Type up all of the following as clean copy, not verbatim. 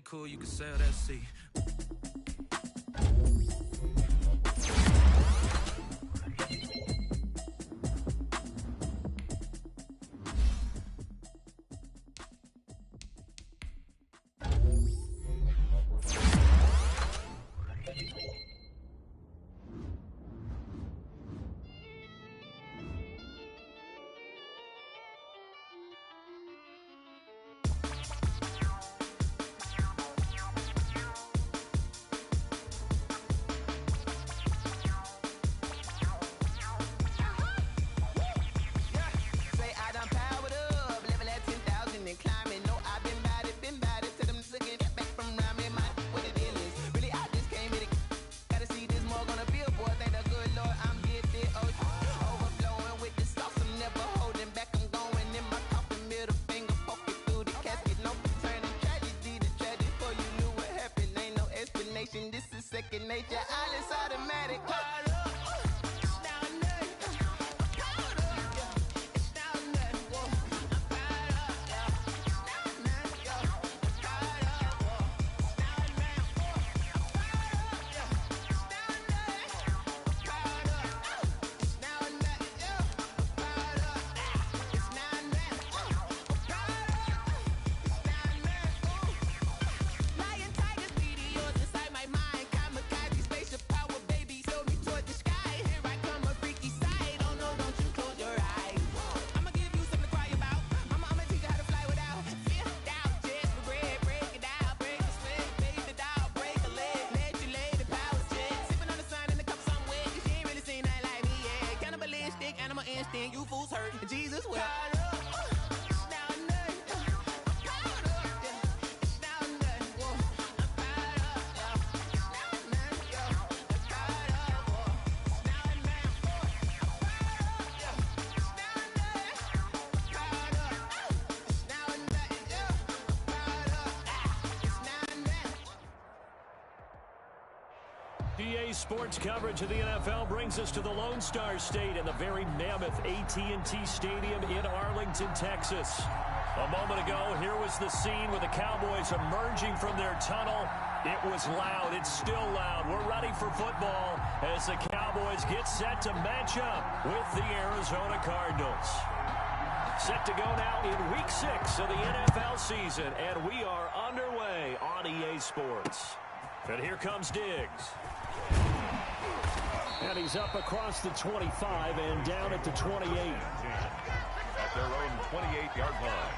cool, you can sail that sea. Nature, all is automatic. You fools hurt. Jesus will. DA Sports coverage of the NFL brings us to the Lone Star State in the very mammoth AT&T Stadium in Arlington, Texas. A moment ago, here was the scene with the Cowboys emerging from their tunnel. It was loud. It's still loud. We're ready for football as the Cowboys get set to match up with the Arizona Cardinals. Set to go now in Week 6 of the NFL season, and we are underway on EA Sports. And here comes Diggs. And he's up across the 25 and down at the 28. At their own 28-yard line.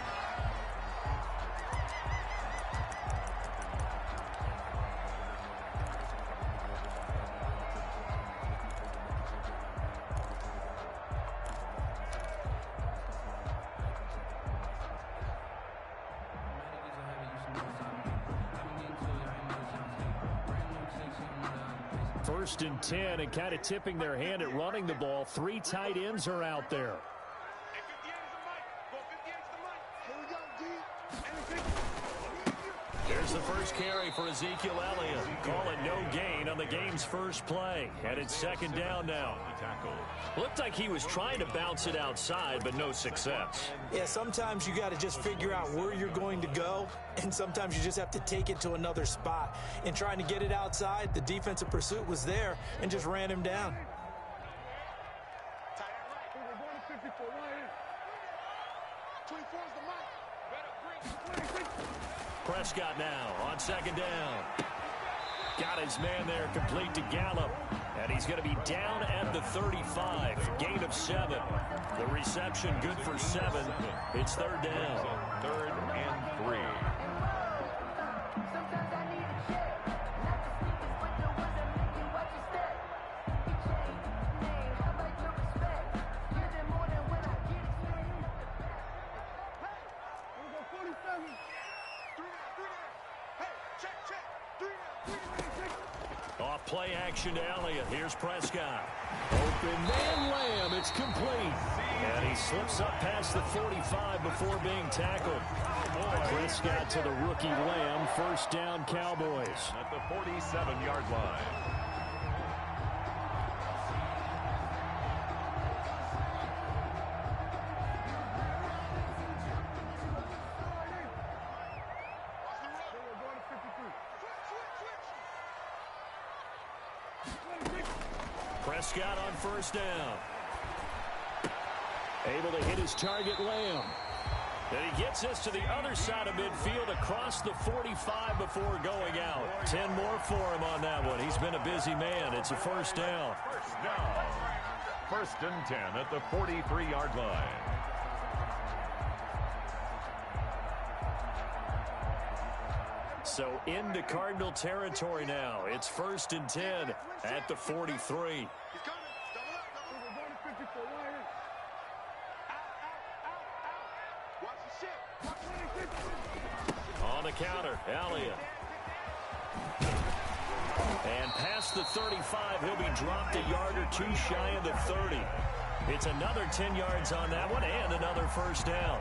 First and 10, and kind of tipping their hand at running the ball. 3 tight ends are out there. There's the first carry for Ezekiel Elliott. Call it no gain on the game's first play. And it's second down now. Looked like he was trying to bounce it outside, but no success. Yeah, sometimes you got to just figure out where you're going to go, and sometimes you just have to take it to another spot. In trying to get it outside, the defensive pursuit was there and just ran him down. Prescott now on second down. Got his man there complete to Gallup. And he's going to be down at the 35. Gain of 7. The reception good for 7. It's third down. 3rd and 3. Off play action to Elliott. Here's Prescott. Open man Lamb. It's complete. And he slips up past the 45 before being tackled. Prescott to the rookie Lamb. First down Cowboys. At the 47-yard line. Prescott on first down. Able to hit his target, Lamb. And he gets us to the other side of midfield across the 45 before going out. 10 more for him on that one. He's been a busy man. It's a first down. First down. First and 10 at the 43-yard line. So into Cardinal territory now. It's first and 10 at the 43. On the counter, Elliott. And past the 35, he'll be dropped a yard or two shy of the 30. It's another 10 yards on that one and another first down.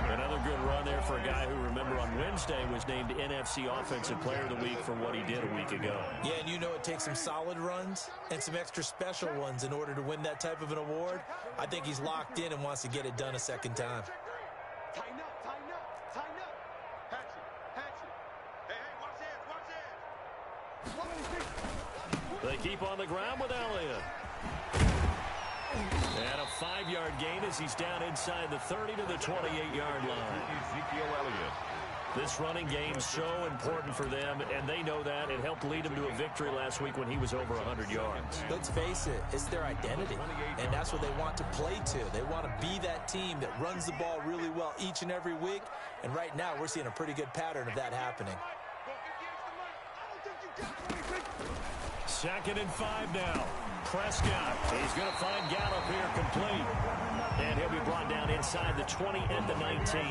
Another good run there for a guy who, remember, on Wednesday was named NFC Offensive Player of the Week for what he did a week ago. Yeah, and you know it takes some solid runs and some extra special ones in order to win that type of an award. I think he's locked in and wants to get it done a second time. Tighten up, tighten up, tighten up. Hatch it, hatch it. Hey, watch this, watch this. They keep on the ground with Elliott. And a 5-yard gain as he's down inside the 30 to the 28-yard line. Ezekiel Elliott. This running game so important for them, and they know that. It helped lead them to a victory last week when he was over 100 yards. Let's face it, it's their identity, and that's what they want to play to. They want to be that team that runs the ball really well each and every week, and right now we're seeing a pretty good pattern of that happening. Second and 5 now. Prescott, he's going to find Gallup here complete. And he'll be brought down inside the 20 and the 19.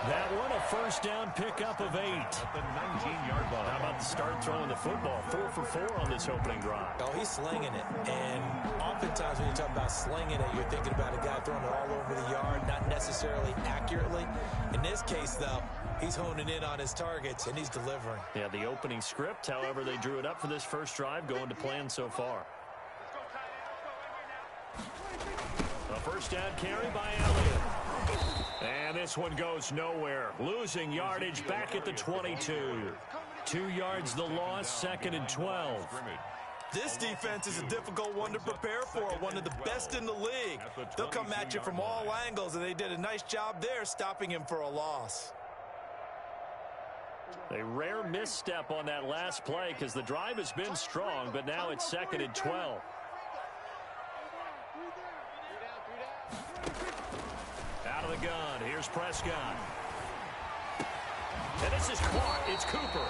That one, a first down pickup of 8. At the 19-yard line. How about the start throwing the football? 4 for 4 on this opening drive. Oh, he's slinging it. And oftentimes when you talk about slinging it, you're thinking about a guy throwing it all over the yard, not necessarily accurately. In this case, though, he's honing in on his targets, and he's delivering. Yeah, the opening script, however, they drew it up for this first drive, going to plan so far. A first down carry by Elliott. And this one goes nowhere. Losing yardage back at the 22. 2 yards the loss, second and 12. This defense is a difficult one to prepare for, one of the best in the league. They'll come at you from all angles, and they did a nice job there stopping him for a loss. A rare misstep on that last play because the drive has been strong, but now it's second and 12. Out of the gun, here's Prescott. And this is caught, it's Cooper.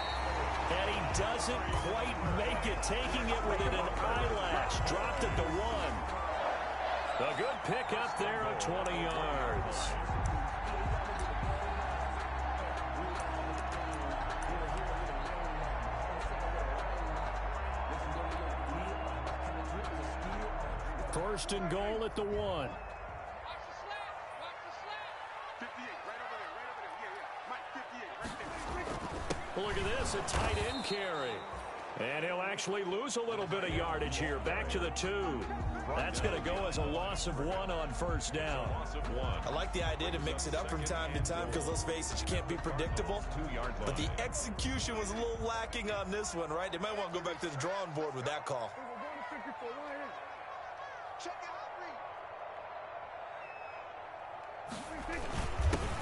And he doesn't quite make it, taking it within an eyelash. Dropped at the 1. A good pick up there of 20 yards. First and goal at the 1. Well, look at this, a tight end carry. And he'll actually lose a little bit of yardage here. Back to the 2. That's going to go as a loss of 1 on first down. I like the idea to mix it up from time to time because, let's face it, you can't be predictable. But the execution was a little lacking on this one, right? They might want to go back to the drawing board with that call.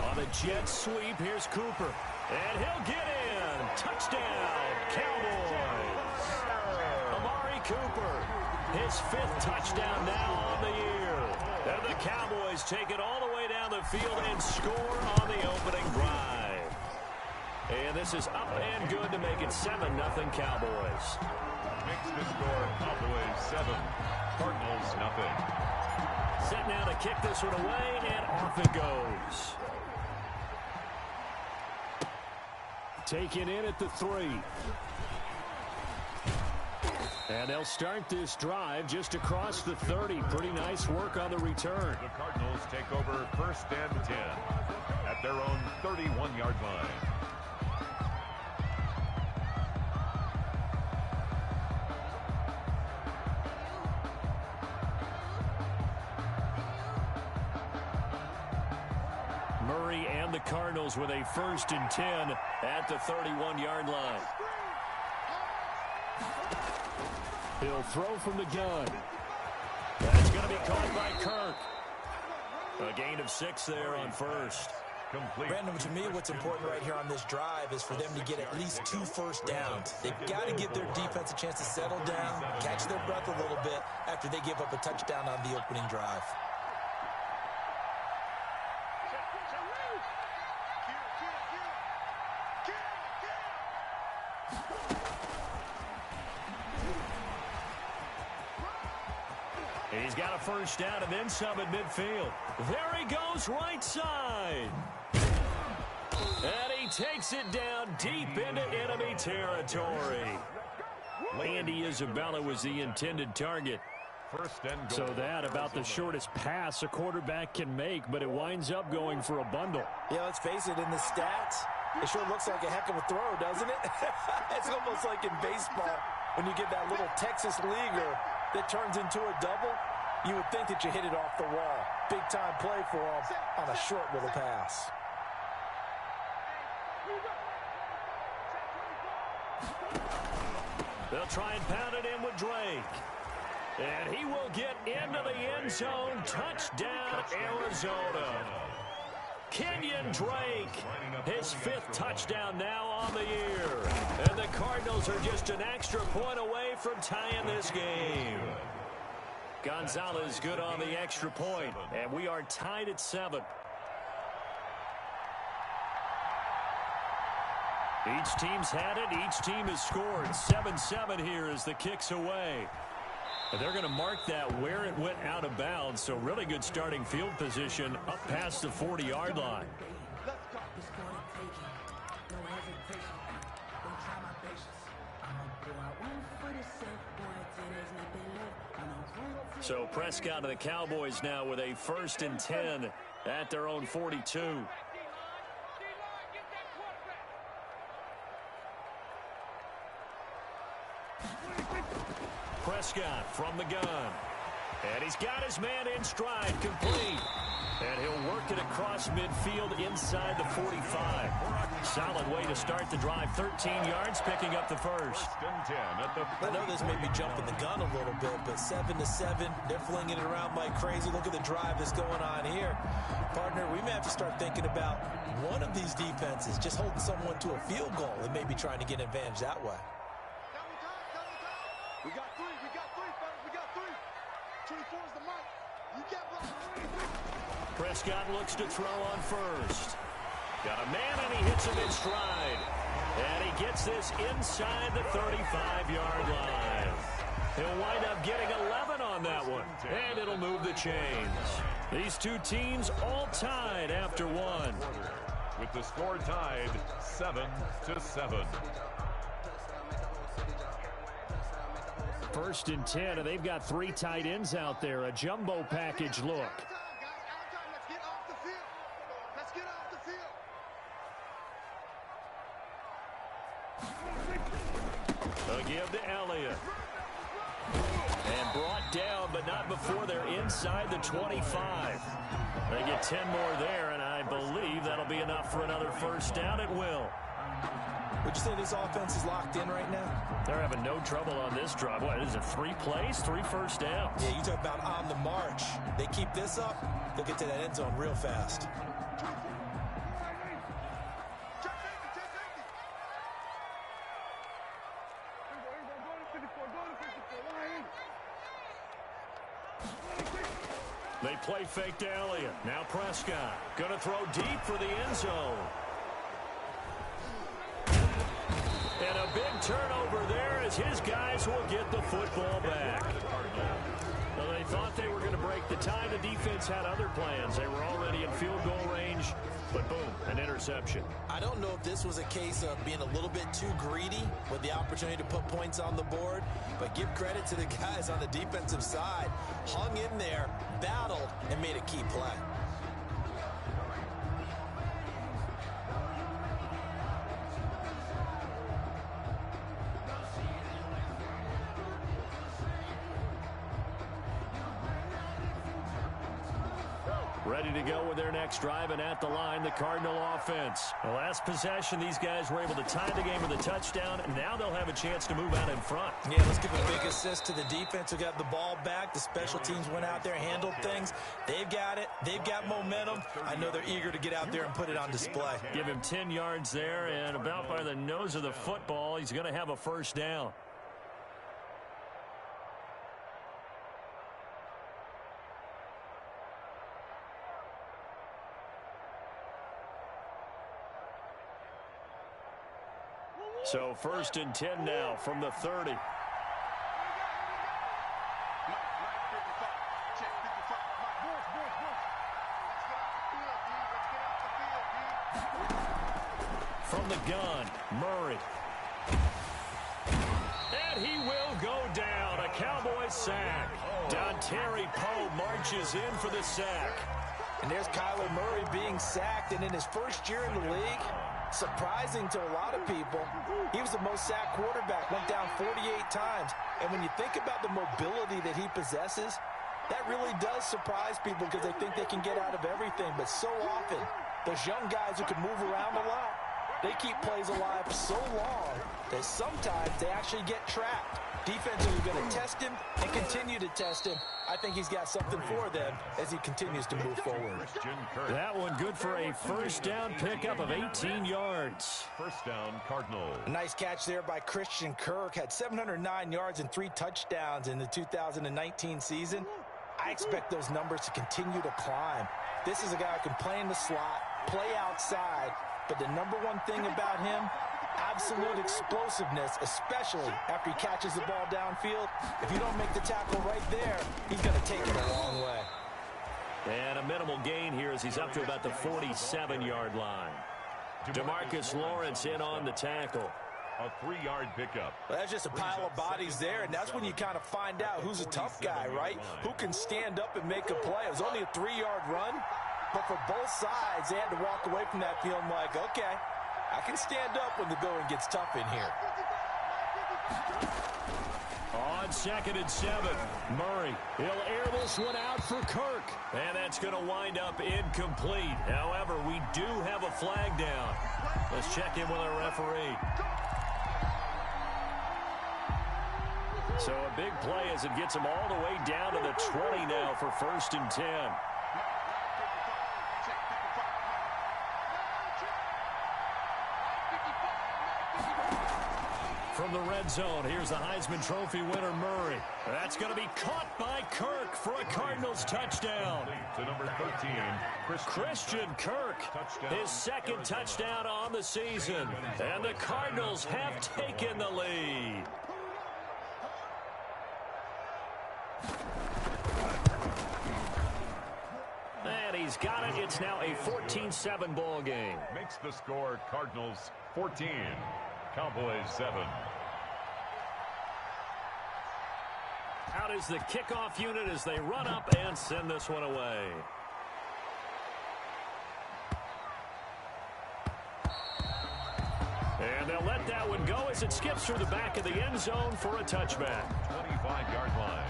On the jet sweep, here's Cooper. And he'll get in. Touchdown, Cowboys. Amari Cooper, his 5th touchdown now on the year. And the Cowboys take it all the way down the field and score on the opening drive. And this is up and good to make it 7-0 Cowboys. Makes the score Cowboys 7, Cardinals nothing. Set now to kick this one away, and off it goes. Taken in at the 3. And they'll start this drive just across the 30. Pretty nice work on the return. The Cardinals take over first and 10 at their own 31-yard line. Murray and the Cardinals with a first and 10 at the 31-yard line. He'll throw from the gun. That's going to be caught by Kirk. A gain of 6 there on first. Complete. Brandon, to me, what's important right here on this drive is for them to get at least 2 first downs. They've got to give their defense a chance to settle down, catch their breath a little bit after they give up a touchdown on the opening drive. He's got a first down and then some at midfield. There he goes, right side. And he takes it down deep into enemy territory. Andy Isabella was the intended target. First and goal. So that about the shortest pass a quarterback can make, but it winds up going for a bundle. Yeah, let's face it, in the stats, it sure looks like a heck of a throw, doesn't it? It's almost like in baseball when you get that little Texas leaguer that turns into a double. You would think that you hit it off the wall. Big-time play for him on a short little pass. They'll try and pound it in with Drake. And he will get into the end zone. Touchdown, Arizona. Kenyon Drake, his 5th touchdown now on the year. And the Cardinals are just an extra point away from tying this game. Gonzalez good on the extra point, and we are tied at 7. Each team's had it. Each team has scored. 7-7 here as the kick's away. And they're going to mark that where it went out of bounds, so really good starting field position up past the 40-yard line. So Prescott and the Cowboys now with a 1st and 10 at their own 42. Prescott from the gun. And he's got his man in stride, complete. And he'll work it across midfield inside the 45. Solid way to start the drive. 13 yards, picking up the first. I know this made me jump in the gun a little bit, but 7-7, they're flinging it around like crazy. Look at the drive that's going on here. Partner, we may have to start thinking about one of these defenses just holding someone to a field goal and maybe trying to get an advantage that way. We got 3, fellas. We got 3. 24's the mic. You get one. Prescott looks to throw on first. Got a man, and he hits him in stride. And he gets this inside the 35-yard line. He'll wind up getting 11 on that one. And it'll move the chains. These two teams all tied after 1. With the score tied 7-7. 1st and 10, and they've got 3 tight ends out there. A jumbo package look. They'll give to Elliott. And brought down, but not before they're inside the 25. They get 10 more there, and I believe that'll be enough for another first down. It will. Would you say this offense is locked in right now? They're having no trouble on this drive. What is it, 3 plays, 3 first downs? Yeah, you talk about on the march. They keep this up, they'll get to that end zone real fast. They play fake to Elliott. Now Prescott going to throw deep for the end zone. And a big turnover there as his guys will get the football back. Well, they thought they were going to break the tie. The defense had other plans. They were already in field goal range, but boom, an interception. I don't know if this was a case of being a little bit too greedy with the opportunity to put points on the board, but give credit to the guys on the defensive side. Hung in there, battled, and made a key play. Ready to go with their next drive, and at the line, the Cardinal offense. The last possession, these guys were able to tie the game with a touchdown, and now they'll have a chance to move out in front. Yeah, let's give a big assist to the defense who got the ball back. The special teams went out there, handled things. They've got it. They've got momentum. I know they're eager to get out there and put it on display. Give him 10 yards there, and about by the nose of the football, he's going to have a first down. So 1st and 10 now from the 30. From the gun, Murray. And he will go down. A Cowboys sack. Dontari Poe marches in for the sack. And there's Kyler Murray being sacked, and in his first year in the league, surprising to a lot of people, he was the most sacked quarterback, went down 48 times. And when you think about the mobility that he possesses, that really does surprise people because they think they can get out of everything. But so often, those young guys who can move around a lot, they keep plays alive so long that sometimes they actually get trapped. Defenses are going to test him and continue to test him. I think he's got something for them as he continues to move forward. That one good for a first down pickup of 18 yards. First down, Cardinals. A nice catch there by Christian Kirk. Had 709 yards and 3 touchdowns in the 2019 season. I expect those numbers to continue to climb. This is a guy who can play in the slot, play outside, but the number one thing about him, absolute explosiveness, especially after he catches the ball downfield. If you don't make the tackle right there, he's going to take it a long way. And a minimal gain here as he's up to about the 47-yard line. DeMarcus Lawrence in on the tackle. A 3-yard pickup. Well, that's just a pile of bodies there, and that's when you kind of find out who's a tough guy, right? Who can stand up and make a play. It was only a 3-yard run, but for both sides, they had to walk away from that feeling like, okay, I can stand up when the going gets tough in here. On 2nd and 7, Murray. He'll air this one out for Kirk. And that's going to wind up incomplete. However, we do have a flag down. Let's check in with our referee. So a big play as it gets him all the way down to the 20 now for 1st and 10. From the red zone, here's the Heisman Trophy winner, Murray. That's going to be caught by Kirk for a Cardinals touchdown. To number 13, Christian Kirk, his 2nd touchdown on the season. And the Cardinals have taken the lead. And he's got it. It's now a 14-7 ball game. Makes the score Cardinals 14, Cowboys 7. Out is the kickoff unit as they run up and send this one away. And they'll let that one go as it skips through the back of the end zone for a touchback. 25-yard line.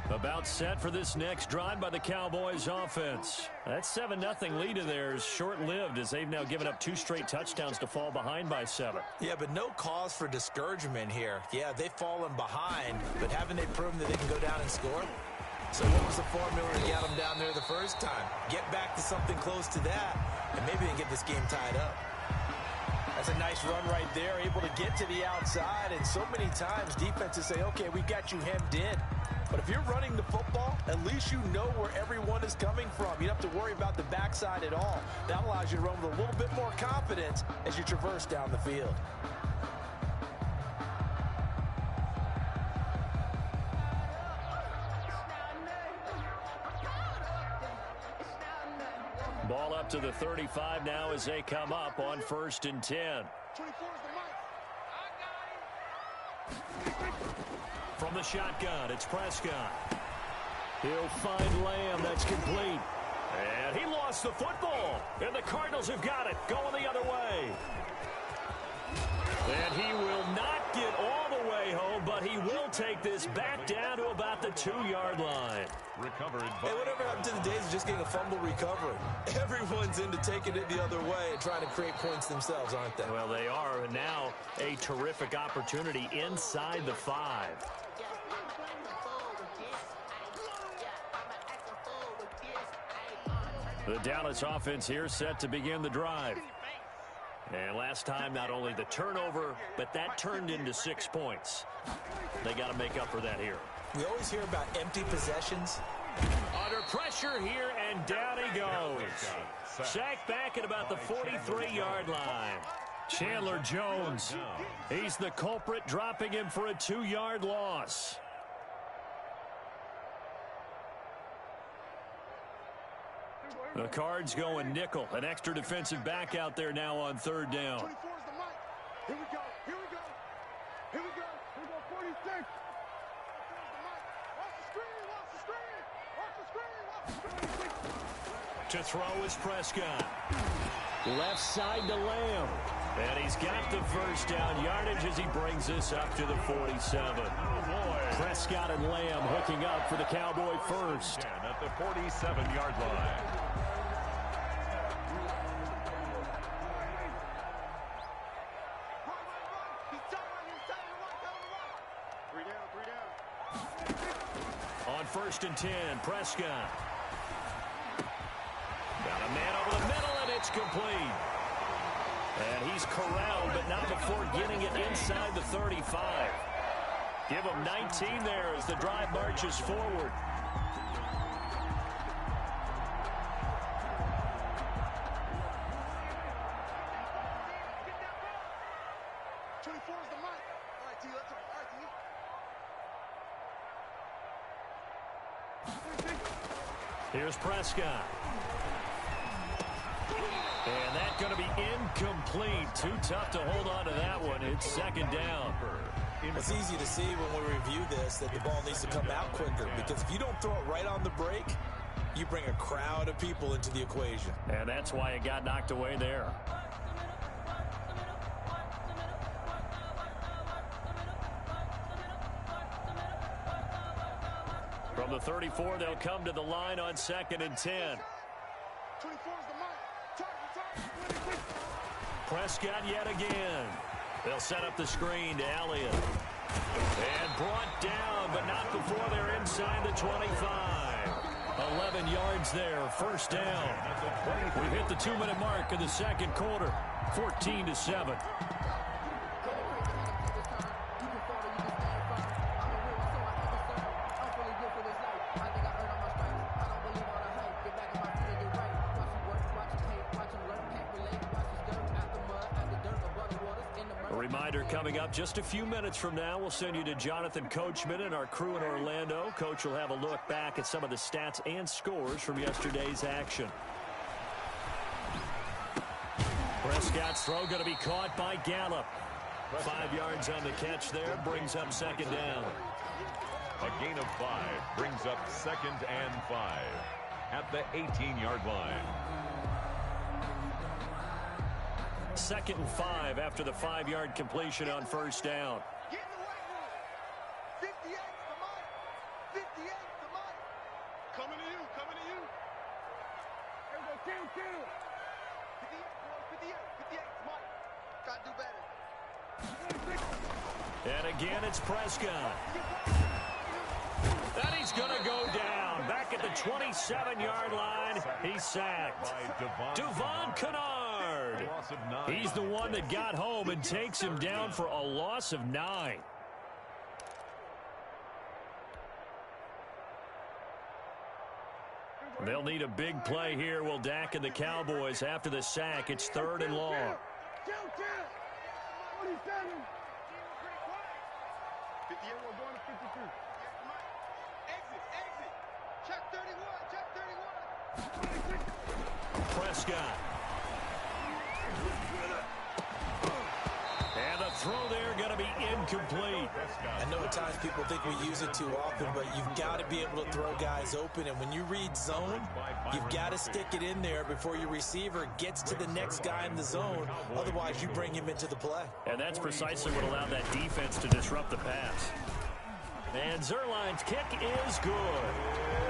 About set for this next drive by the Cowboys offense. That 7-0 lead of theirs short-lived as they've now given up 2 straight touchdowns to fall behind by 7. Yeah, but no cause for discouragement here. Yeah, they've fallen behind, but haven't they proven that they can go down and score? So what was the formula to get them down there the first time? Get back to something close to that, and maybe they get this game tied up. That's a nice run right there, able to get to the outside, and so many times defenses say, okay, we got you hemmed in. But if you're running the football, at least you know where everyone is coming from. You don't have to worry about the backside at all. That allows you to run with a little bit more confidence as you traverse down the field. Ball up to the 35 now as they come up on 1st and 10. From the shotgun, it's Prescott. He'll find Lamb. That's complete. And he lost the football. And the Cardinals have got it. Going the other way. And he will not get all the way home, but he he will take this back down to about the 2-yard line. Recovered by... Hey, whatever happened to the days of just getting a fumble recovery? Everyone's into taking it the other way and trying to create points themselves, aren't they? Well, they are, and now a terrific opportunity inside the 5. The Dallas offense here set to begin the drive. And last time, not only the turnover, but that turned into 6 points. They got to make up for that here. We always hear about empty possessions. Under pressure here, and down he goes. Sacked back at about the 43-yard line. Chandler Jones, he's the culprit, dropping him for a 2-yard loss. The Cards going nickel. An extra defensive back out there now on 3rd down. 24 is the mic. Here we go. Here we go. Here we go. Here we go. 46. 24 is the mic. Watch the screen. Watch the screen. Watch the screen. Watch the screen. To throw is Prescott. Left side to Lamb. And he's got the first down yardage as he brings this up to the 47. Prescott and Lamb hooking up for the Cowboy first. At the 47-yard line. On 1st and 10, Prescott. Got a man over the middle, and it's complete. And he's corralled, but not before getting it inside the 35. Give him 19 there as the drive marches forward. Here's Prescott. And that's going to be incomplete. Too tough to hold on to that one. It's 2nd down. It's easy to see when we review this that the ball needs to come out quicker, because if you don't throw it right on the break, you bring a crowd of people into the equation. And that's why it got knocked away there. From the 34, they'll come to the line on 2nd and 10. 24 is the mic. Target. Prescott yet again. They'll set up the screen to Elliott. And brought down, but not before they're inside the 25. 11 yards there, 1st down. We've hit the 2-minute mark of the 2nd quarter. 14-7. Reminder coming up just a few minutes from now. We'll send you to Jonathan Coachman and our crew in Orlando. Coach will have a look back at some of the stats and scores from yesterday's action. Prescott's throw going to be caught by Gallup. 5 yards on the catch there, brings up 2nd down. A gain of 5 brings up 2nd and 5 at the 18-yard line. 2nd and 5 after the 5-yard completion on 1st down. Get in the weight room. 58 to the mic. 58 to the mic. Coming to you. Coming to you. Here we go. Kill. 58, 58 to Mike. Got to do better. And again, it's Prescott. And he's going to go down. Back at the 27-yard line, he's sacked. Devon Kennard. He's the one that got home and takes him down for a loss of 9. They'll need a big play here. Will Dak and the Cowboys after the sack. It's 3rd and long. 27. 58, we're going to 52. Exit. Check 31. Prescott. And the throw there going to be incomplete. I know at times people think we use it too often, but you've got to be able to throw guys open. And when you read zone, you've got to stick it in there before your receiver gets to the next guy in the zone. Otherwise, you bring him into the play. And that's precisely what allowed that defense to disrupt the pass. And Zerline's kick is good.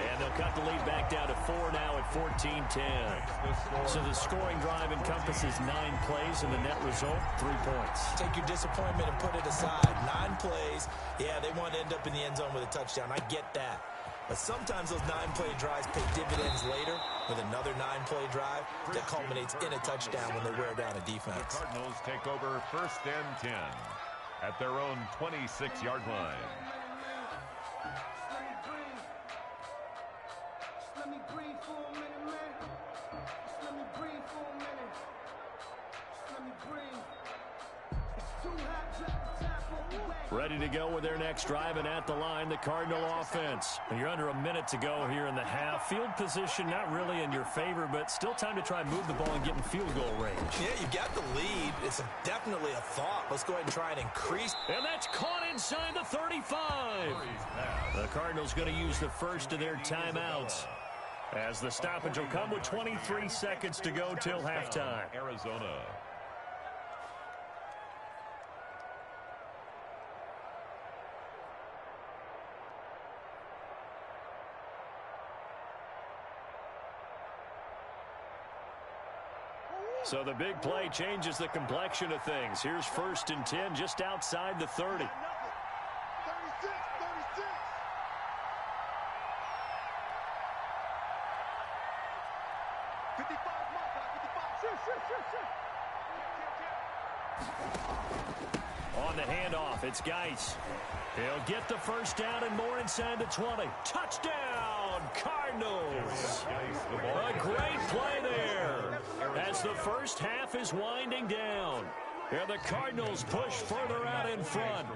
And they'll cut the lead back down to 4 now at 14-10. So the scoring drive encompasses 9 plays, and the net result, 3 points. Take your disappointment and put it aside. 9 plays. Yeah, they want to end up in the end zone with a touchdown. I get that. But sometimes those 9-play drives pay dividends later with another 9-play drive that culminates in a touchdown when they wear down a defense. The Cardinals take over 1st and 10 at their own 26-yard line. Let me breathe for a minute, man. Just let me breathe for a minute. Just let me breathe. It's too hot, drop the top off the wagon. Ready to go with their next drive, and at the line, the Cardinal offense. And you're under a minute to go here in the half. Field position not really in your favor, but still time to try and move the ball and get in field goal range. Yeah, you got the lead. It's definitely a thought. Let's go ahead and try and increase. And that's caught inside the 35. The Cardinals going to use the first of their timeouts, as the stoppage will come with 23 seconds to go till halftime. Arizona. So the big play changes the complexion of things. Here's 1st and 10 just outside the 30. 36, 36. On the handoff, it's Geis. He'll get the first down and more inside the 20. Touchdown, Cardinals! A great play there as the first half is winding down. Here the Cardinals push further out in front.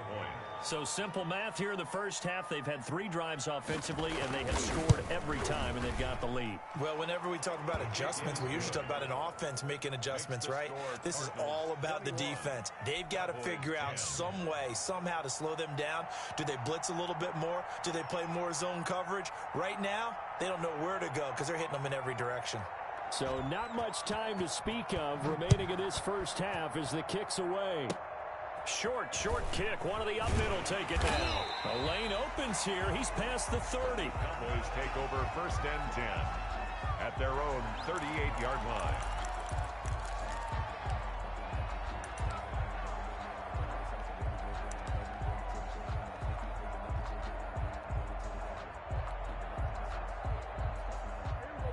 So simple math here in the first half. They've had 3 drives offensively, and they have scored every time, and they've got the lead. Well, whenever we talk about adjustments, we usually talk about an offense making adjustments, right? This is all about the defense. They've got to figure out some way, somehow to slow them down. Do they blitz a little bit more? Do they play more zone coverage? Right now, they don't know where to go because they're hitting them in every direction. So not much time to speak of remaining in this first half as the kick's away. Short kick. One of the up middle take it down. The lane opens here. He's past the 30. Cowboys take over 1st and 10 at their own 38-yard line.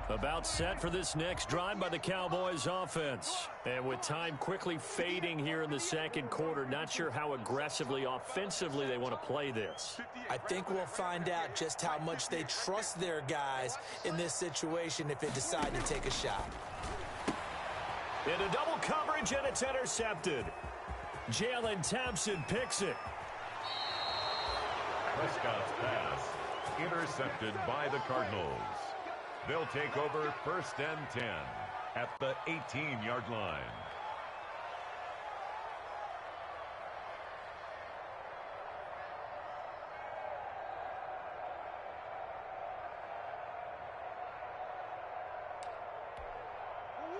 About set for this next drive by the Cowboys offense. And with time quickly fading here in the second quarter, not sure how aggressively, offensively they want to play this. I think we'll find out just how much they trust their guys in this situation if they decide to take a shot. Into double coverage, and it's intercepted. Jalen Thompson picks it. Prescott's pass intercepted by the Cardinals. They'll take over 1st and 10 at the 18-yard line.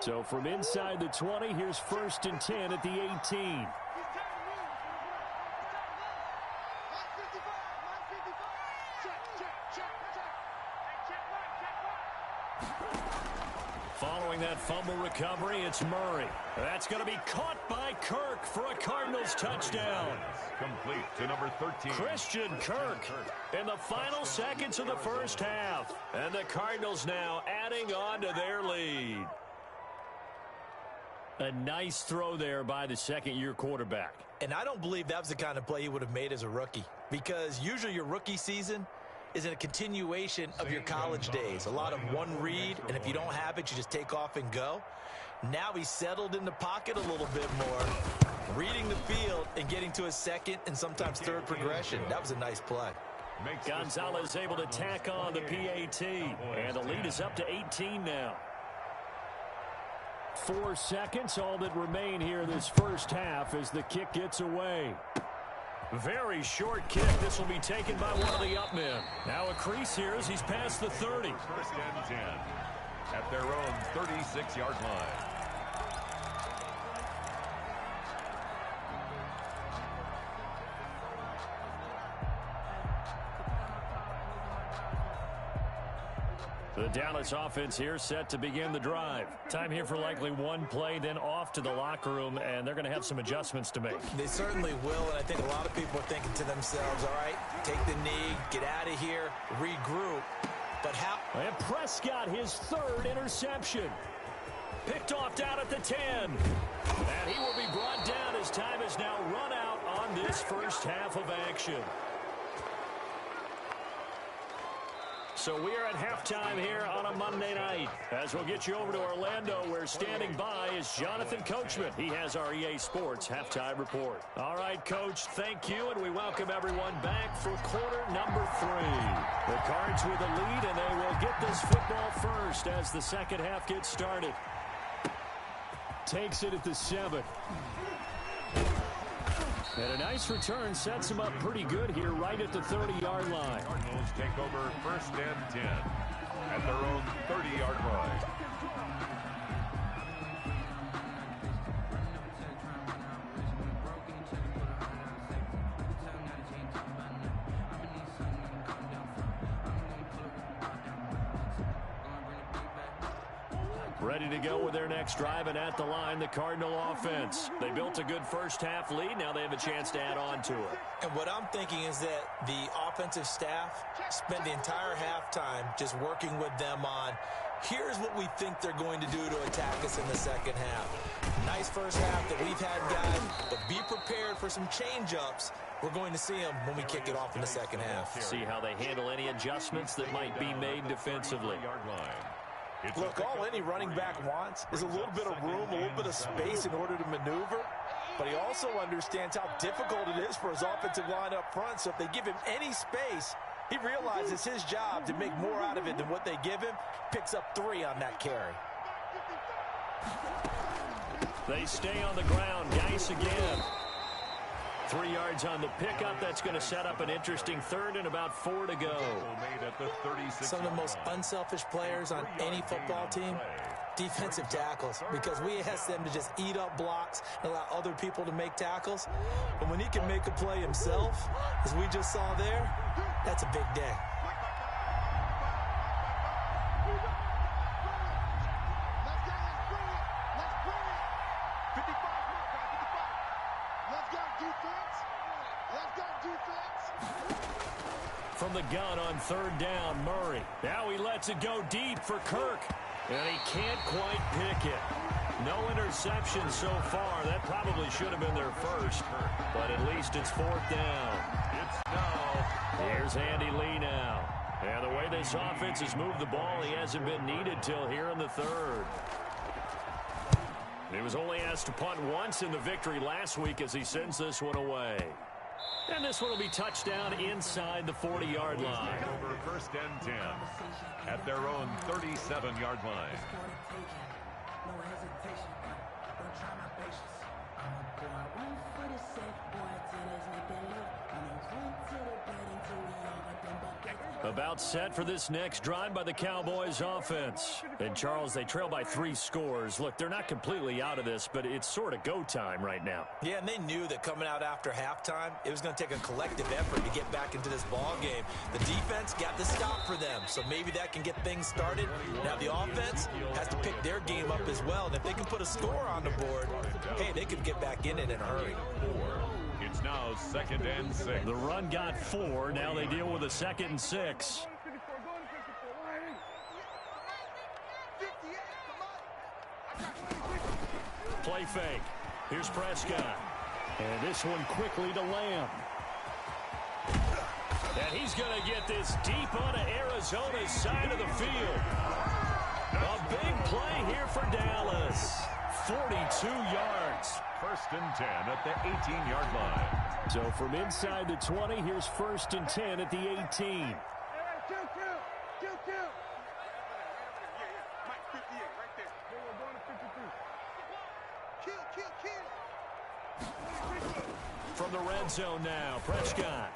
So from inside the 20, here's 1st and 10 at the 18. Following that fumble recovery, it's Murray. That's going to be caught by Kirk for a Cardinals touchdown. Complete to number 13. Christian Kirk in the final seconds of the first half. And the Cardinals now adding on to their lead. A nice throw there by the second-year quarterback. And I don't believe that was the kind of play he would have made as a rookie, because usually your rookie season is a continuation of your college days. A lot of one read, and if you don't have it, you just take off and go. Now he's settled in the pocket a little bit more, reading the field and getting to his second and sometimes third progression. That was a nice play. Gonzalez able to tack on the PAT, and the lead is up to 18 now. 4 seconds, all that remain here this first half as the kick gets away. Very short kick. This will be taken by one of the up men. Now a crease here as he's past the 30. 1st and 10 at their own 36-yard line. The Dallas offense here set to begin the drive. Time here for likely one play, then off to the locker room, and they're going to have some adjustments to make. They certainly will, and I think a lot of people are thinking to themselves, all right, take the knee, get out of here, regroup. But how? And Prescott, his third interception. Picked off down at the 10. And he will be brought down as time is now run out on this first half of action. So we are at halftime here on a Monday night. As we'll get you over to Orlando, where standing by is Jonathan Coachman. He has our EA Sports halftime report. All right, Coach, thank you, and we welcome everyone back for quarter number 3. The Cards with a lead, and they will get this football first as the second half gets started. Takes it at the 7. And a nice return sets him up pretty good here right at the 30-yard line. Cardinals take over first and 10 at their own 30-yard line. Ready to go with their next drive, and at the line, the Cardinal offense. They built a good first half lead. Now they have a chance to add on to it. And what I'm thinking is that the offensive staff spent the entire halftime just working with them on, here's what we think they're going to do to attack us in the second half. Nice first half that we've had, guys, but be prepared for some change-ups. We're going to see them when we kick it off in the second half. See how they handle any adjustments that might be made defensively. Look, all any running back wants is a little bit of room, a little bit of space in order to maneuver. But he also understands how difficult it is for his offensive line up front. So if they give him any space, he realizes his job to make more out of it than what they give him. Picks up 3 on that carry. They stay on the ground. Geis again. 3 yards on the pickup. That's going to set up an interesting third and about 4 to go. Some of the most unselfish players on any football team, defensive tackles, because we ask them to just eat up blocks and allow other people to make tackles. But when he can make a play himself, as we just saw there, that's a big day. From the gun on third down, Murray. Now he lets it go deep for Kirk. And he can't quite pick it. No interception so far. That probably should have been their first. But at least it's 4th down. It's now. Here's Andy Lee now. And the way this offense has moved the ball, he hasn't been needed till here in the third. He was only asked to punt once in the victory last week as he sends this one away. And this one will be touchdown inside the 40-yard line. Over first and 10 at their own 37-yard line. About set for this next drive by the Cowboys offense. And, Charles, they trail by 3 scores. Look, they're not completely out of this, but it's sort of go time right now. Yeah, and they knew that coming out after halftime, it was going to take a collective effort to get back into this ball game. The defense got the stop for them, so maybe that can get things started. Now the offense has to pick their game up as well. And if they can put a score on the board, hey, they could get back in it in a hurry. It's now 2nd and 6. The run got 4. Now they deal with a 2nd and 6. Play fake. Here's Prescott. And this one quickly to Lamb. And he's going to get this deep onto Arizona's side of the field. A big play here for Dallas. 42 yards. 1st and 10 at the 18-yard line. So from inside the 20, here's 1st and 10 at the 18. From the red zone now, Prescott.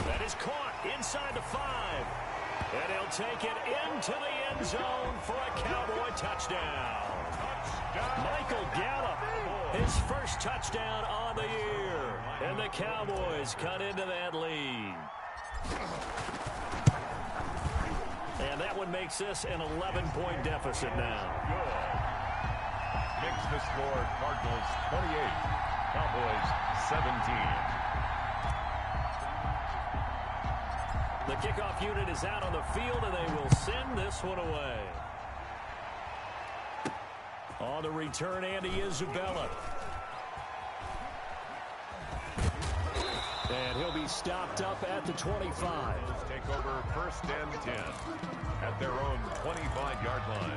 That is caught inside the 5. And he'll take it into the end zone for a Cowboy touchdown. Michael Gallup, his first touchdown on the year. And the Cowboys cut into that lead. And And that one makes this an 11-point deficit now. Good. Makes the score Cardinals 28, Cowboys 17. The kickoff unit is out on the field, and they will send this one away. On the return, Andy Isabella. And he'll be stopped up at the 25. Take over first and 10 at their own 25-yard line.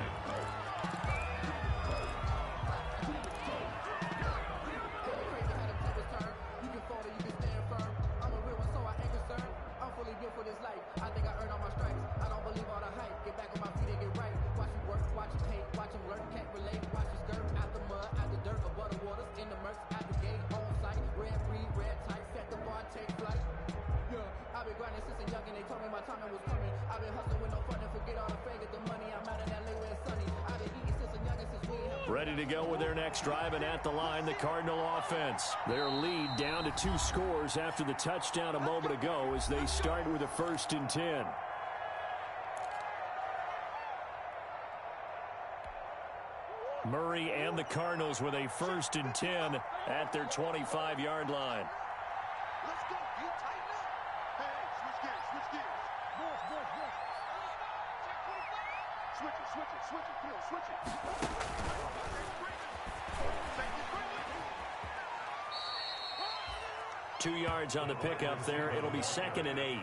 Ready to go with their next drive, and at the line, the Cardinal offense. Their lead down to 2 scores after the touchdown a moment ago as they start with a 1st and 10. Murray and the Cardinals with a 1st and 10 at their 25-yard line. Let's go. You tighten up. Hey, switch gears. Switch it. Come on, switch it. 2 yards on the pickup there. It'll be 2nd and 8.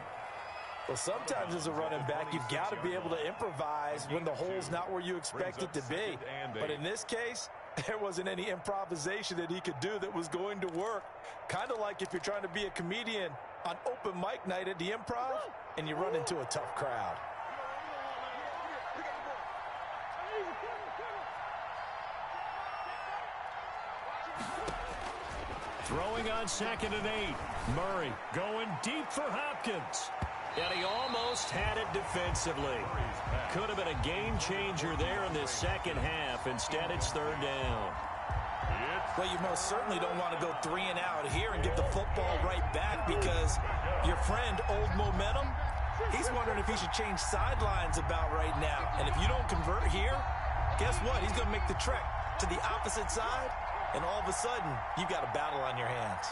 Well, sometimes as a running back, you've got to be able to improvise when the hole's not where you expect it to be. But in this case, there wasn't any improvisation that he could do that was going to work. Kind of like if you're trying to be a comedian on open mic night at the Improv and you run into a tough crowd. Throwing on 2nd and 8. Murray going deep for Hopkins. And he almost had it defensively. Could have been a game changer there in this second half. Instead, it's 3rd down. Well, you most certainly don't want to go 3 and out here and get the football right back because your friend, Old Momentum, he's wondering if he should change sidelines about right now. And if you don't convert here, guess what? He's going to make the trek to the opposite side, and all of a sudden, you've got a battle on your hands.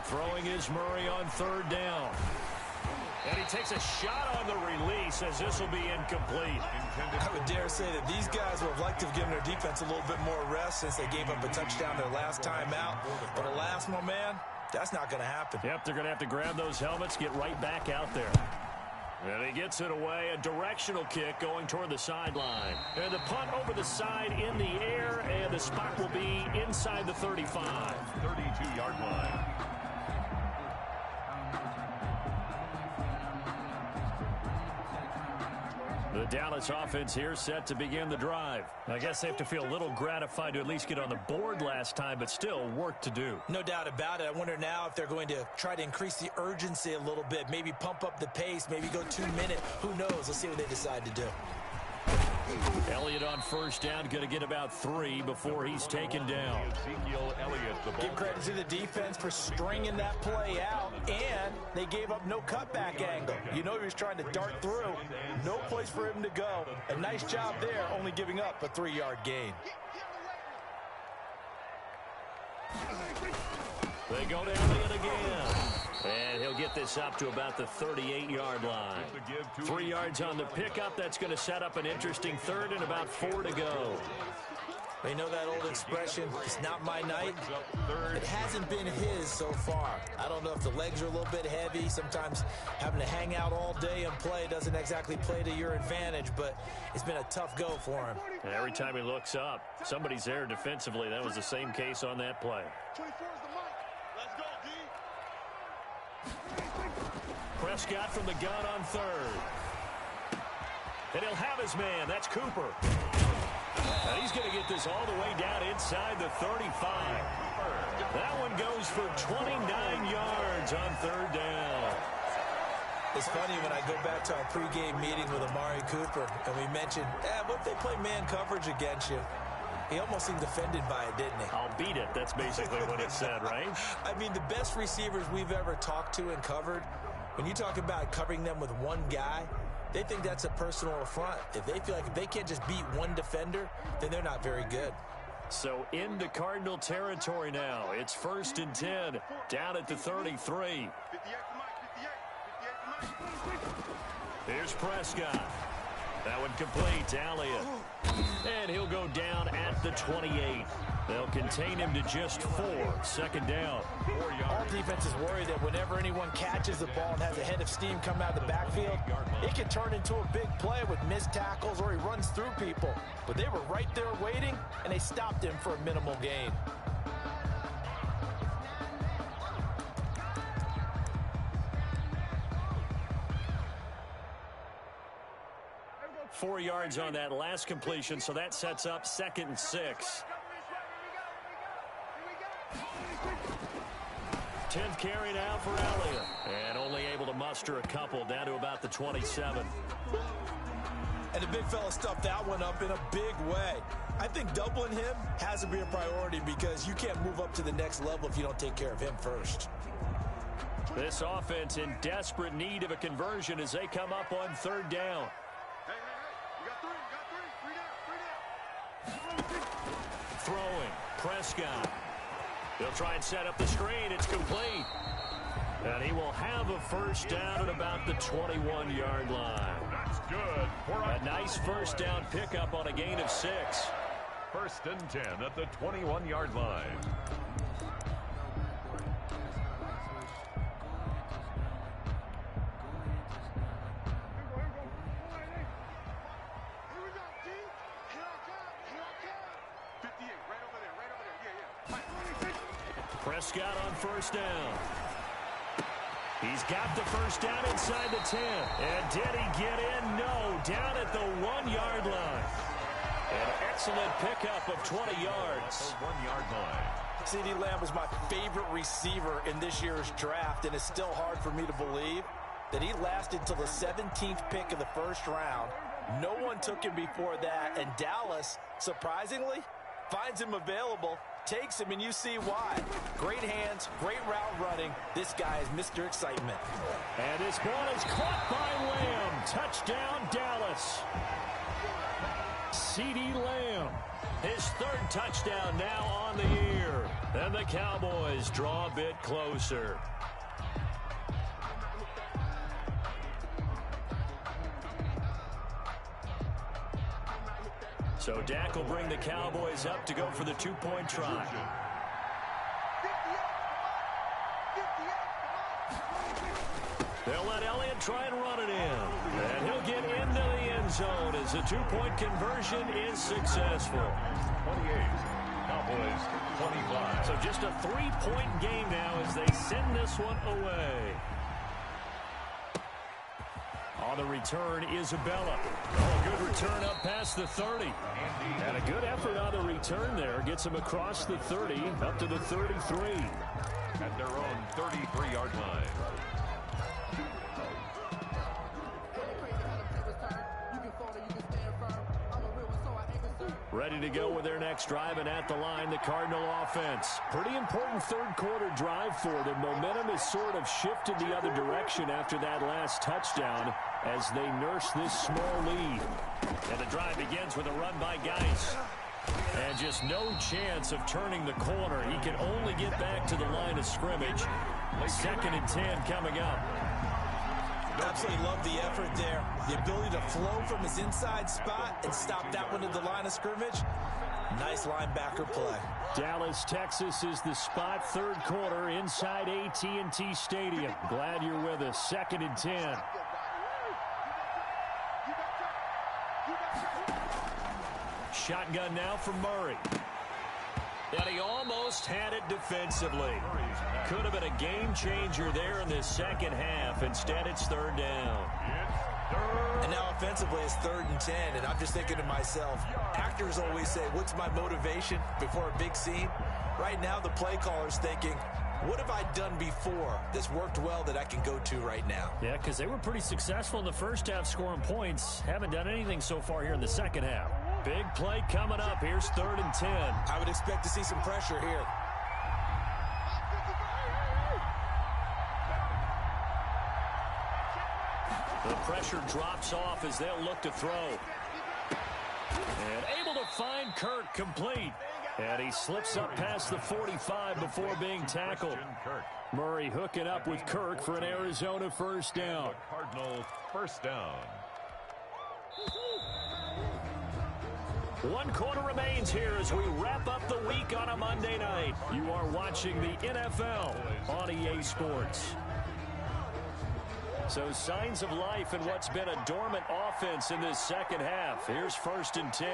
Throwing is Murray on 3rd down. And he takes a shot on the release as this will be incomplete. I would dare say that these guys would have liked to have given their defense a little bit more rest since they gave up a touchdown their last time out. But alas, my man, that's not going to happen. Yep, they're going to have to grab those helmets, get right back out there. And he gets it away, a directional kick going toward the sideline. And the punt over the side in the air, and the spot will be inside the 35. 32-yard line. The Dallas offense here set to begin the drive. I guess they have to feel a little gratified to at least get on the board last time, but still work to do. No doubt about it. I wonder now if they're going to try to increase the urgency a little bit, maybe pump up the pace, maybe go 2 minute. Who knows? Let's see what they decide to do. Elliott on 1st down, going to get about 3 before he's taken down. Ezekiel Elliott, the ball. Give credit to the defense for stringing that play out, and they gave up no cutback angle. You know he was trying to dart through. No place for him to go. A nice job there, only giving up a 3-yard gain. They go to Elliott again. And he'll get this up to about the 38-yard line. 3 yards on the pickup. That's going to set up an interesting 3rd and about 4 to go. They know that old expression, it's not my night. It hasn't been his so far. I don't know if the legs are a little bit heavy. Sometimes having to hang out all day and play doesn't exactly play to your advantage, but it's been a tough go for him. And every time he looks up, somebody's there defensively. That was the same case on that play. 24 is the mic. Let's go, D. Prescott from the gun on 3rd. And he'll have his man. That's Cooper. And he's going to get this all the way down inside the 35. That one goes for 29 yards on 3rd down. It's funny when I go back to our pregame meeting with Amari Cooper, and we mentioned, what if they play man coverage against you? He almost seemed offended by it, didn't he? I'll beat it. That's basically what it said, right? I mean, the best receivers we've ever talked to and covered When you talk about covering them with one guy, they think that's a personal affront. If they feel like if they can't just beat one defender, then they're not very good. So into Cardinal territory now. It's 1st and 10, down at the 33. Here's Prescott. That one complete to Elliott. And he'll go down at the 28. They'll contain him to just 4. 2nd down. All defenses worry that whenever anyone catches the ball and has a head of steam come out of the backfield, it can turn into a big play with missed tackles or he runs through people. But they were right there waiting, and they stopped him for a minimal gain. 4 yards on that last completion, so that sets up 2nd and 6. 10th carry now for Elliott. And only able to muster a couple down to about the 27. And the big fella stuffed that one up in a big way. I think doubling him has to be a priority because you can't move up to the next level if you don't take care of him first. This offense in desperate need of a conversion as they come up on 3rd down. Throwing, Prescott. He'll try and set up the screen. It's complete. And he will have a 1st down at about the 21-yard line. That's good. A nice 1st down pickup on a gain of 6. 1st and 10 at the 21-yard line. Prescott on 1st down. He's got the 1st down inside the 10. And did he get in? No. Down at the 1-yard line. An excellent pickup of 20 yards. 1-yard line. CeeDee Lamb was my favorite receiver in this year's draft, and it's still hard for me to believe that he lasted until the 17th pick of the 1st round. No one took him before that, and Dallas, surprisingly, finds him available, takes him, and you see why. Great hands, great route running. This guy is Mr. Excitement. And this ball is caught by Lamb. Touchdown, Dallas. CeeDee Lamb, his 3rd touchdown now on the year. And the Cowboys draw a bit closer. So Dak will bring the Cowboys up to go for the 2-point try. They'll let Elliott try and run it in. And he'll get into the end zone as the 2-point conversion is successful. 28. Cowboys 25. So just a 3-point game now as they send this one away. On the return, Isabella. Oh, a good return up past the 30. And a good effort on the return there. Gets him across the 30, up to the 33. At their own 33-yard line. Ready to go with their next drive, and at the line, the Cardinal offense. Pretty important 3rd quarter drive for them. Momentum has sort of shifted the other direction after that last touchdown as they nurse this small lead. And the drive begins with a run by Geis. And just no chance of turning the corner. He can only get back to the line of scrimmage. 2nd and 10 coming up. Absolutely love the effort there. The ability to flow from his inside spot and stop that one at the line of scrimmage. Nice linebacker play. Dallas, Texas is the spot. 3rd quarter inside AT&T Stadium. Glad you're with us. 2nd and 10. Shotgun now for Murray. And he almost had it defensively. Could have been a game changer there in this 2nd half. Instead, it's 3rd down. And now offensively, it's 3rd and 10. And I'm just thinking to myself, actors always say, what's my motivation before a big scene? Right now, the play caller's thinking, what have I done before that's worked well that I can go to right now? Yeah, because they were pretty successful in the 1st half scoring points. Haven't done anything so far here in the 2nd half. Big play coming up. Here's 3rd and 10. I would expect to see some pressure here. The pressure drops off as they'll look to throw. And able to find Kirk complete. And he slips up past the 45 before being tackled. Murray hooking up with Kirk for an Arizona first down. Cardinal first down. 1 quarter remains here as we wrap up the week on a Monday night. You are watching the NFL on EA Sports. So signs of life in what's been a dormant offense in this second half. Here's 1st and 10.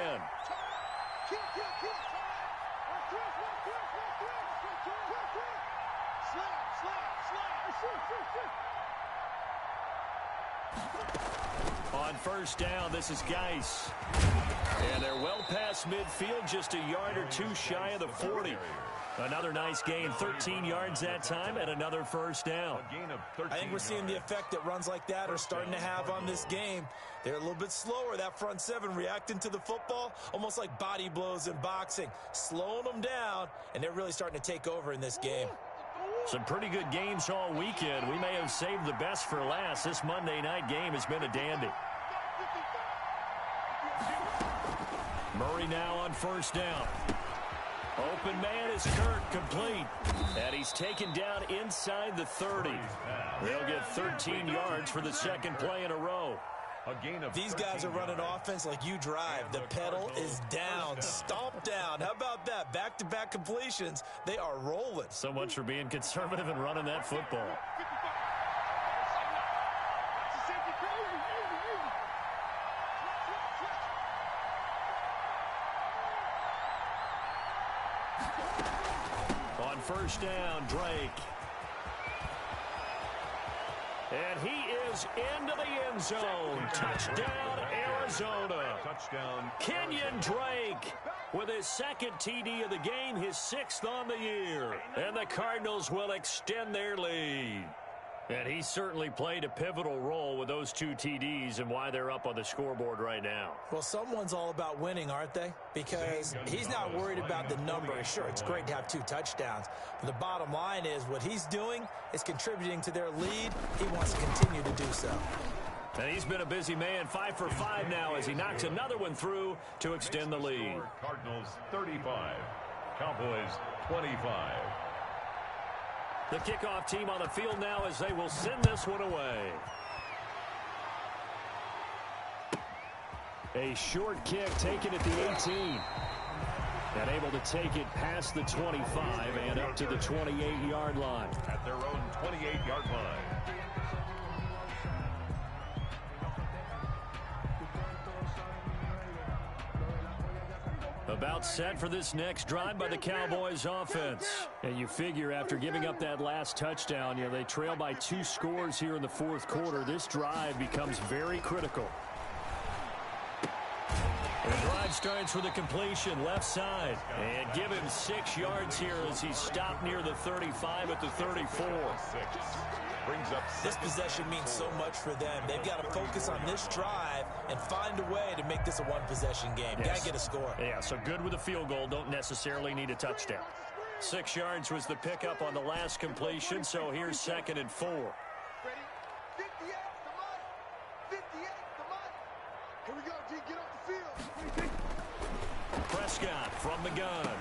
On first down, this is Geis. And they're well past midfield, just a yard or two shy of the 40. Another nice gain, 13 yards that time, and another first down. I think we're seeing the effect that runs like that are starting to have on this game. They're a little bit slower, that front seven, reacting to the football, almost like body blows in boxing, slowing them down, and they're really starting to take over in this game. Some pretty good games all weekend. We may have saved the best for last. This Monday night game has been a dandy. Murray now on first down. Open man is Kirk, complete. And he's taken down inside the 30. They'll get 13 yards for the second play in a row. These guys are running offense like you drive. The pedal is down, stomp down. How about that? Back-to-back completions. They are rolling. So much for being conservative and running that football. On first down, Drake. And he is into the end zone. Touchdown, Arizona. Touchdown. Kenyon Drake with his second TD of the game, his 6th on the year. And the Cardinals will extend their lead. And he certainly played a pivotal role with those 2 TDs and why they're up on the scoreboard right now. Well, someone's all about winning, aren't they? Because he's not worried about the number. Sure, it's great to have 2 touchdowns. But the bottom line is what he's doing is contributing to their lead. He wants to continue to do so. And he's been a busy man, 5 for 5 now as he knocks another one through to extend the lead. Cardinals 35, Cowboys 25. The kickoff team on the field now as they will send this one away. A short kick taken at the 18. And able to take it past the 25 and up to the 28-yard line. At their own 28-yard line. About set for this next drive by the Cowboys offense. And you figure after giving up that last touchdown, they trail by 2 scores here in the 4th quarter. This drive becomes very critical. And the drive starts with a completion left side. And give him 6 yards here as he's stopped near the 35 at the 34. This possession means so much for them. They've got to focus on this drive and find a way to make this a one-possession game. Yes. Got to get a score. Yeah, so good with a field goal. Don't necessarily need a touchdown. 6 yards was the pickup on the last completion, so here's 2nd and 4. Ready? 58 to Mike. 58 to Mike. Here we go, G. Get off the field. Prescott from the gun.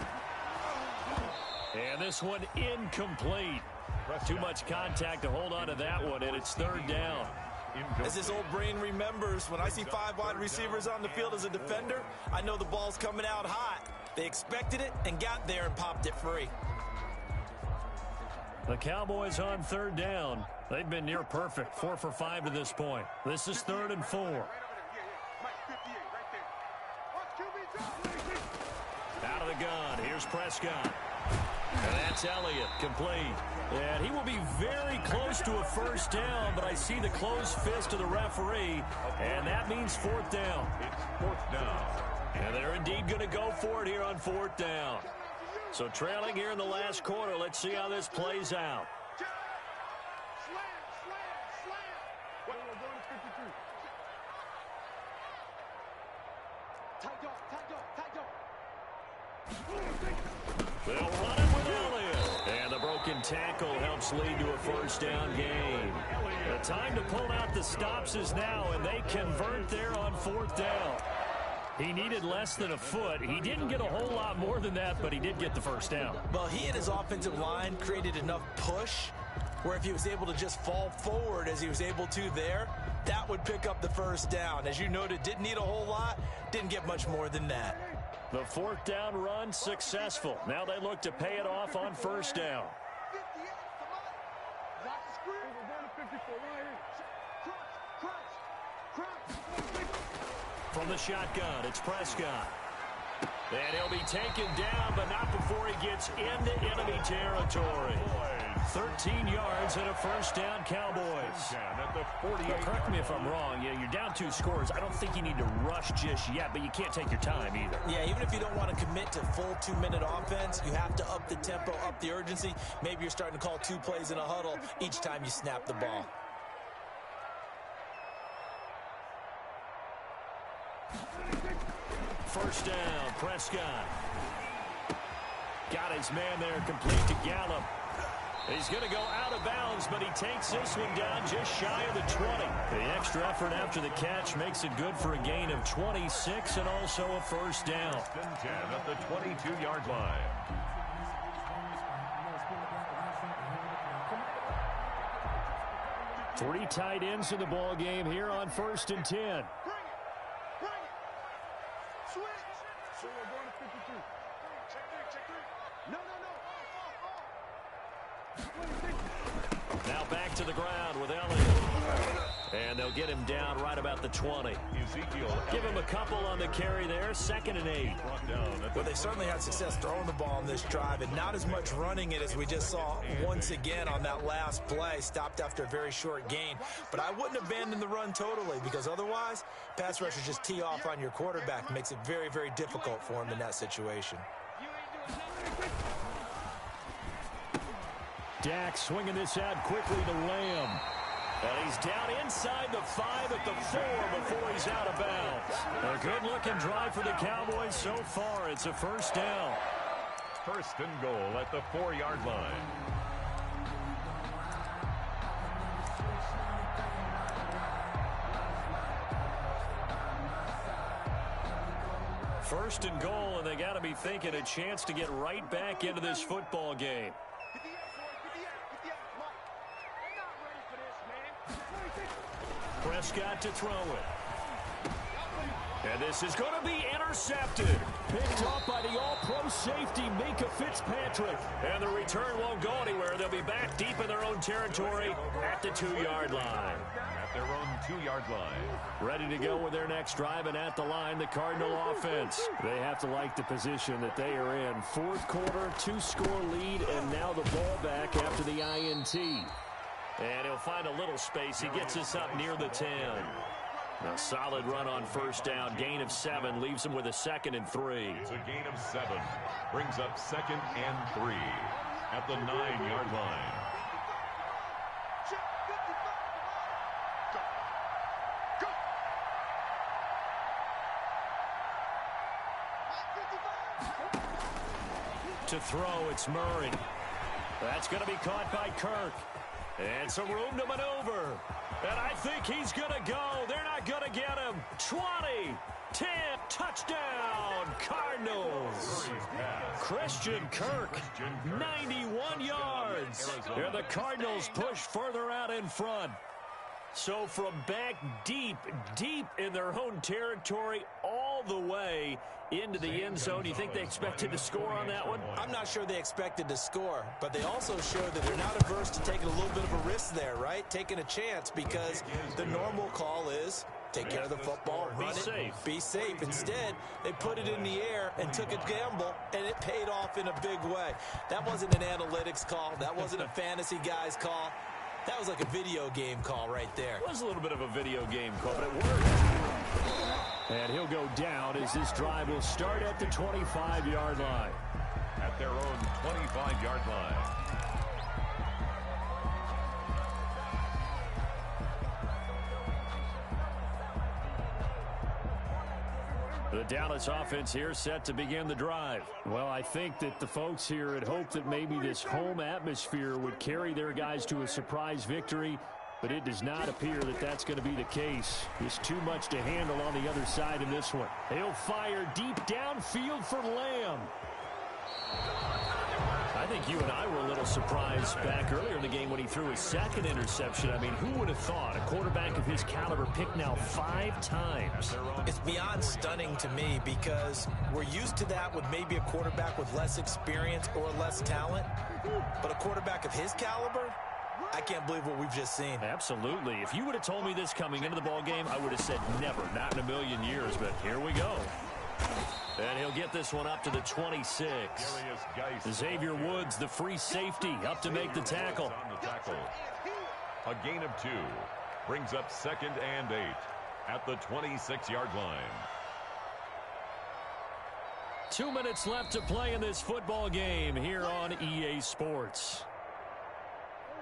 And this one incomplete. Too much contact to hold on to that one, and it's 3rd down. As this old brain remembers, when I see 5 wide receivers on the field as a defender, I know the ball's coming out hot. They expected it and got there and popped it free. The Cowboys on 3rd down. They've been near perfect, 4 for 5 to this point. This is 3rd and 4. Out of the gun, here's Prescott. And that's Elliott, complete. And he will be very close to a first down, but I see the closed fist of the referee, and that means 4th down. It's 4th down. And they're indeed going to go for it here on 4th down. So trailing here in the last quarter, let's see how this plays out. They'll run it with Elliott. And the broken tackle helps lead to a first down gain. The time to pull out the stops is now, and they convert there on fourth down. He needed less than a foot. He didn't get a whole lot more than that, but he did get the first down. Well, he and his offensive line created enough push where if he was able to just fall forward as he was able to there, that would pick up the first down. As you noted, didn't need a whole lot, didn't get much more than that. The fourth down run successful. Now they look to pay it off on first down. From the shotgun, it's Prescott. And he'll be taken down, but not before he gets into enemy territory. 13 yards and a first down, Cowboys. Now, correct me if I'm wrong. Yeah, you're down 2 scores. I don't think you need to rush just yet, but you can't take your time either. Yeah, even if you don't want to commit to full 2-minute offense, you have to up the tempo, up the urgency. Maybe you're starting to call 2 plays in a huddle each time you snap the ball. First down, Prescott. Got his man there, complete to Gallup. He's going to go out of bounds, but he takes this one down just shy of the 20. The extra effort after the catch makes it good for a gain of 26 and also a first down. 10 at the 22-yard line. Three tight ends in the ball game here on 1st and 10. Bring it. Switch. So we're going to 52. Check three. No. Now back to the ground with Elliott. And they'll get him down right about the 20. Give him a couple on the carry there. 2nd and 8. Well, they certainly had success throwing the ball on this drive, and not as much running it as we just saw once again on that last play. Stopped after a very short gain. But I wouldn't abandon the run totally, because otherwise, pass rushers just tee off on your quarterback. It makes it very, very difficult for him in that situation. Dak swinging this out quickly to Lamb. And he's down inside the 5 at the 4 before he's out of bounds. A good-looking drive for the Cowboys so far. It's a first down. 1st and goal at the 4-yard line. First and goal, and they got to be thinking a chance to get right back into this football game. Prescott to throw it. And this is going to be intercepted. Picked off by the all-pro safety, Minka Fitzpatrick. And the return won't go anywhere. They'll be back deep in their own territory at the 2-yard line. At their own 2-yard line. Ready to go with their next drive, and at the line, the Cardinal offense. They have to like the position that they are in. 4th quarter, 2-score lead, and now the ball back after the INT. And he'll find a little space. He gets us up near the 10. A solid run on first down. Gain of 7 leaves him with a 2nd and 3. It's a gain of 7. Brings up 2nd and 3 at the 9-yard line. To throw, it's Murray. That's going to be caught by Kirk. And some room to maneuver. And I think he's going to go. They're not going to get him. 20, 10, touchdown, Cardinals. Christian Kirk, 91 yards. And the Cardinals push further out in front. So from back deep in their own territory, all the way into the end zone. You think they expected to score on that one? I'm not sure they expected to score, but they also showed that they're not averse to taking a little bit of a risk there, right? Taking a chance, because the normal call is take care of the football, run it, be safe. Instead, they put it in the air and took a gamble, and it paid off in a big way. That wasn't an analytics call. That wasn't a fantasy guy's call. That was like a video game call right there. It was a little bit of a video game call, but it worked. And he'll go down as this drive will start at the 25-yard line. At their own 25-yard line. The Dallas offense here set to begin the drive. Well, I think that the folks here had hoped that maybe this home atmosphere would carry their guys to a surprise victory, but it does not appear that that's going to be the case. There's too much to handle on the other side in this one. He'll fire deep downfield for Lamb. I think you and I were a little surprised back earlier in the game when he threw his second interception. I mean, who would have thought a quarterback of his caliber picked now 5 times? It's beyond stunning to me because we're used to that with maybe a quarterback with less experience or less talent. But a quarterback of his caliber, I can't believe what we've just seen. Absolutely. If you would have told me this coming into the ball game, I would have said never, not in a million years. But here we go. And he'll get this one up to the 26. Xavier Woods, the free safety, up to make the tackle. A gain of 2 brings up 2nd and 8 at the 26-yard line. 2 minutes left to play in this football game here on EA Sports.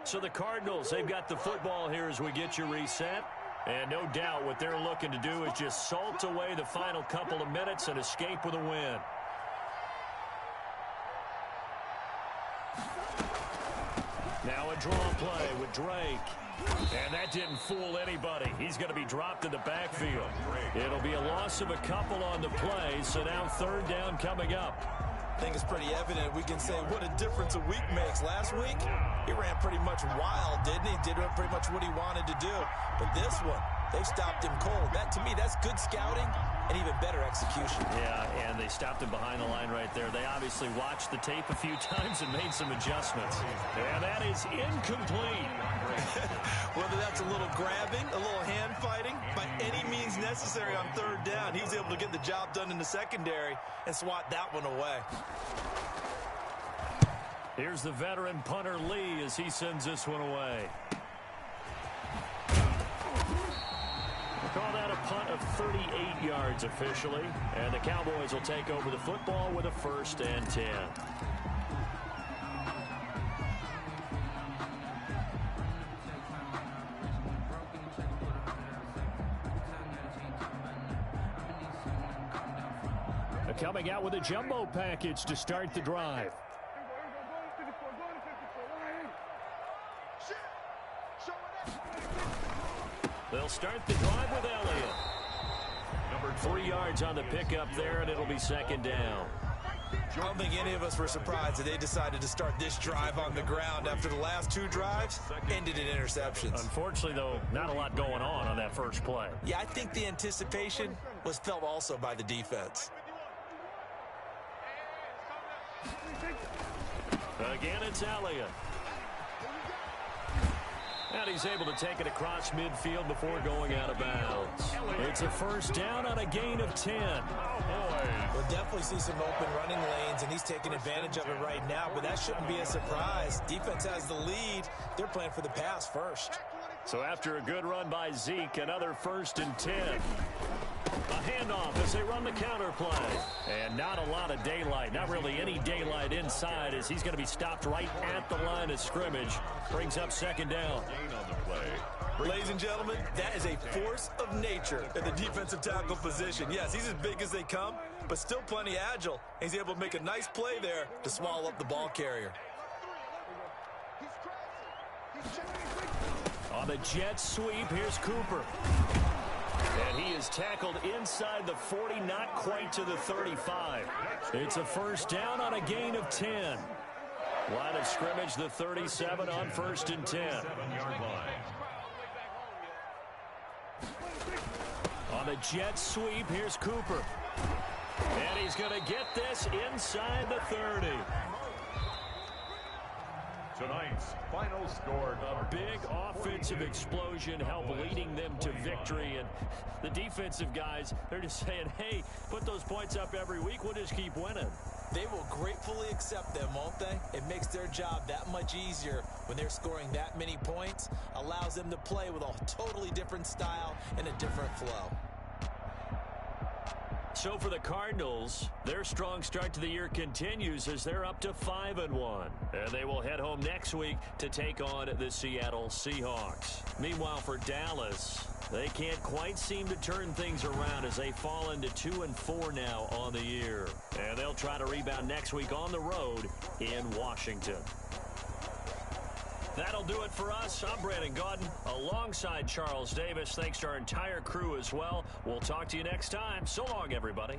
So the Cardinals, they've got the football here as we get you reset. And no doubt what they're looking to do is just salt away the final couple of minutes and escape with a win. Now a draw play with Drake. And that didn't fool anybody. He's going to be dropped in the backfield. It'll be a loss of a couple on the play, so now 3rd down coming up. I think it's pretty evident. We can say what a difference a week makes. Last week, he ran pretty much wild, didn't he? Did pretty much what he wanted to do. But this one, they've stopped him cold. That, to me, that's good scouting and even better execution. Yeah, and they stopped him behind the line right there. They obviously watched the tape a few times and made some adjustments. And that is incomplete. Whether that's a little grabbing, a little hand fighting, by any means necessary on 3rd down, he was able to get the job done in the secondary and swat that one away. Here's the veteran punter Lee as he sends this one away. We'll call that a punt of 38 yards officially, and the Cowboys will take over the football with a 1st and 10. Coming out with a jumbo package to start the drive. They'll start the drive with Elliott. Number 3 yards on the pickup there, and it'll be 2nd down. I don't think any of us were surprised that they decided to start this drive on the ground after the last 2 drives ended in interceptions. Unfortunately, though, not a lot going on that first play. Yeah, I think the anticipation was felt also by the defense. Again, it's Elliott. And he's able to take it across midfield before going out of bounds. It's a 1st down on a gain of 10. We'll definitely see some open running lanes, and he's taking advantage of it right now, but that shouldn't be a surprise. Defense has the lead. They're playing for the pass first. So after a good run by Zeke, another 1st and 10. A handoff as they run the counter play. And not a lot of daylight, not really any daylight inside as he's going to be stopped right at the line of scrimmage. Brings up 2nd down. Ladies and gentlemen, that is a force of nature at the defensive tackle position. Yes, he's as big as they come, but still plenty agile. He's able to make a nice play there to swallow up the ball carrier. On the jet sweep, here's Cooper. And he is tackled inside the 40, not quite to the 35. It's a 1st down on a gain of 10. Line of scrimmage, the 37 on 1st and 10. On the jet sweep, here's Cooper. And he's going to get this inside the 30. Tonight's final score. A big offensive explosion helped leading them to victory. And the defensive guys, they're just saying, hey, put those points up every week. We'll just keep winning. They will gratefully accept them, won't they? It makes their job that much easier when they're scoring that many points. Allows them to play with a totally different style and a different flow. So for the Cardinals, their strong start to the year continues as they're up to 5-1. And they will head home next week to take on the Seattle Seahawks. Meanwhile, for Dallas, they can't quite seem to turn things around as they fall into 2-4 now on the year. And they'll try to rebound next week on the road in Washington. That'll do it for us. I'm Brandon Gaudin alongside Charles Davis. Thanks to our entire crew as well. We'll talk to you next time. So long, everybody.